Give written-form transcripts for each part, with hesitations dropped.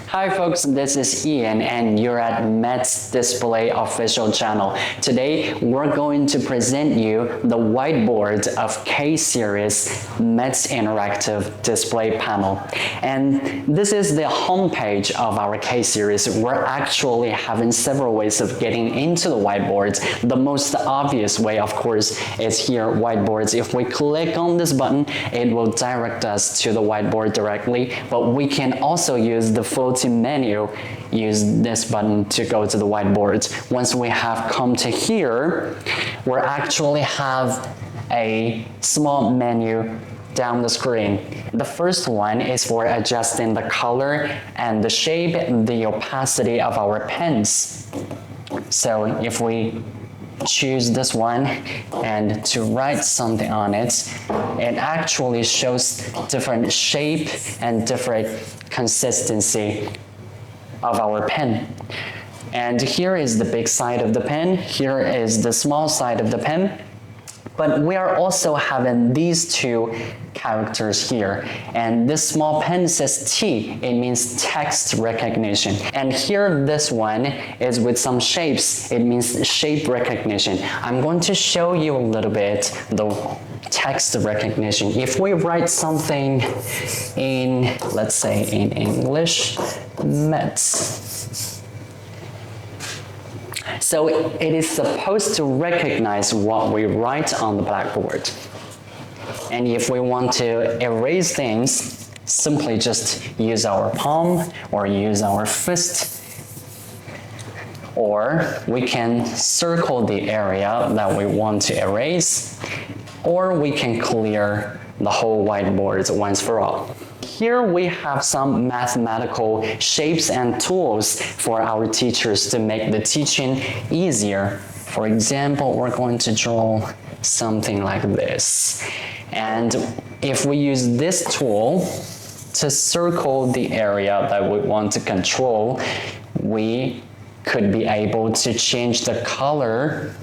Hi folks, this is Ian and you're at METZ Display official channel. Today we're going to present you the whiteboard of K-Series METZ interactive display panel. And this is the homepage of our K-Series. We're actually having several ways of getting into the whiteboard. The most obvious way, of course, is here, whiteboards. If we click on this button, it will direct us to the whiteboard directly, but we can also use the floating menu, use this button to go to the whiteboard. Once we have come to here, we actually have a small menu down the screen. The first one is for adjusting the color and the shape and the opacity of our pens. So if we choose this one and to write something on it, it actually shows different shape and different consistency of our pen. And here is the big side of the pen, here is the small side of the pen, but we are also having these two characters here. And this small pen says T, it means text recognition. And here this one is with some shapes, it means shape recognition. I'm going to show you a little bit the text recognition. If we write something in, let's say in English, METZ. So it is supposed to recognize what we write on the blackboard. And if we want to erase things, simply just use our palm or use our fist, or we can circle the area that we want to erase, or we can clear the whole whiteboard once for all. Here we have some mathematical shapes and tools for our teachers to make the teaching easier. For example, we're going to draw something like this. And if we use this tool to circle the area that we want to control, we could be able to change the color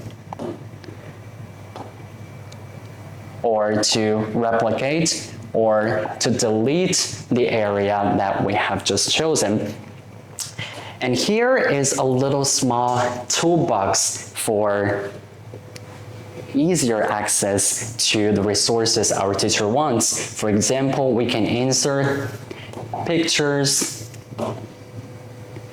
or to replicate or to delete the area that we have just chosen. And here is a little small toolbox for easier access to the resources our teacher wants. For example, we can insert pictures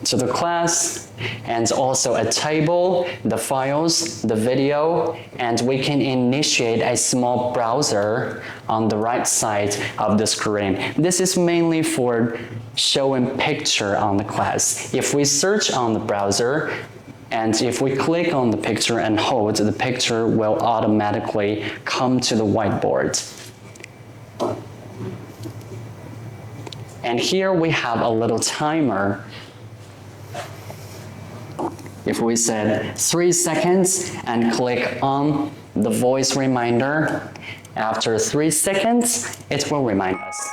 to the class, and also a table, the files, the video, and we can initiate a small browser on the right side of the screen. This is mainly for showing picture on the class. If we search on the browser, and if we click on the picture and hold, the picture will automatically come to the whiteboard. And here we have a little timer. If we said 3 seconds and click on the voice reminder, after 3 seconds, it will remind us.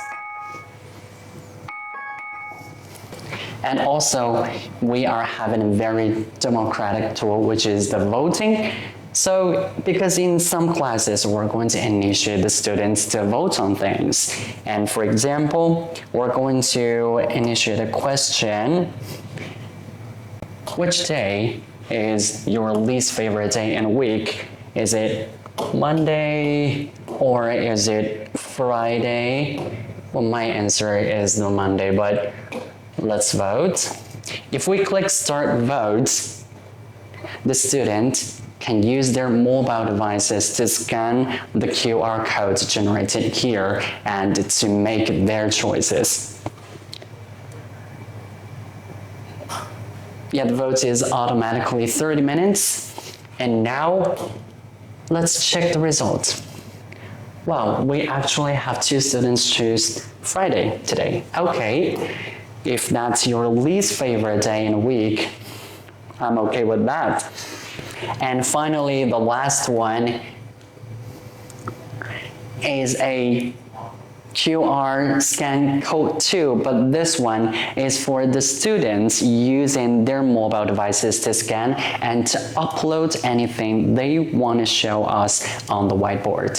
And also, we are having a very democratic tool, which is the voting. So, because in some classes, we're going to initiate the students to vote on things. And for example, we're going to initiate a question. Which day is your least favorite day in a week? Is it Monday or is it Friday? Well, my answer is the Monday, but let's vote. If we click Start Vote, the student can use their mobile devices to scan the QR code generated here and to make their choices. Yeah, the vote is automatically 30 minutes. And now, let's check the results. Wow, we actually have 2 students choose Friday today. Okay, if that's your least favorite day in a week, I'm okay with that. And finally, the last one is a QR scan code too, but this one is for the students using their mobile devices to scan and to upload anything they want to show us on the whiteboard.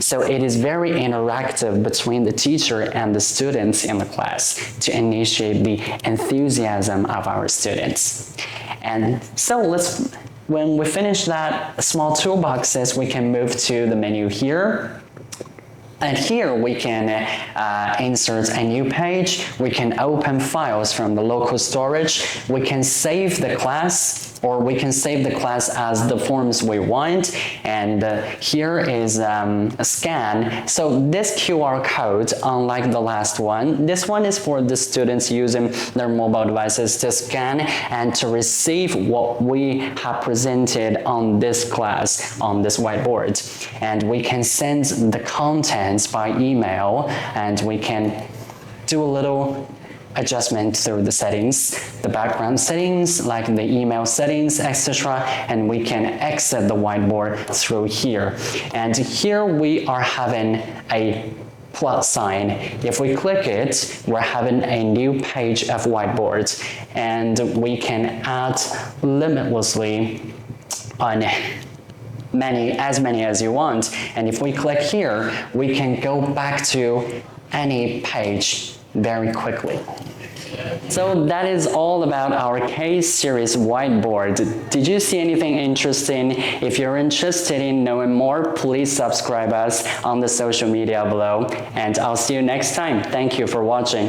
So it is very interactive between the teacher and the students in the class to initiate the enthusiasm of our students. And so when we finish that small toolboxes, we can move to the menu here. And here we can insert a new page, we can open files from the local storage, we can save the class, or we can save the class as the forms we want. And here is a scan. So this QR code, unlike the last one, this one is for the students using their mobile devices to scan and to receive what we have presented on this class, on this whiteboard. And we can send the content by email, and we can do a little adjustment through the settings, the background settings, like the email settings, etc. And we can exit the whiteboard through here. And here we are having a plus sign. If we click it, we're having a new page of whiteboard, and we can add limitlessly on as many as you want. And if we click here, we can go back to any page very quickly. So that is all about our K-series whiteboard. Did you see anything interesting? If you're interested in knowing more, please subscribe us on the social media below, and I'll see you next time. Thank you for watching.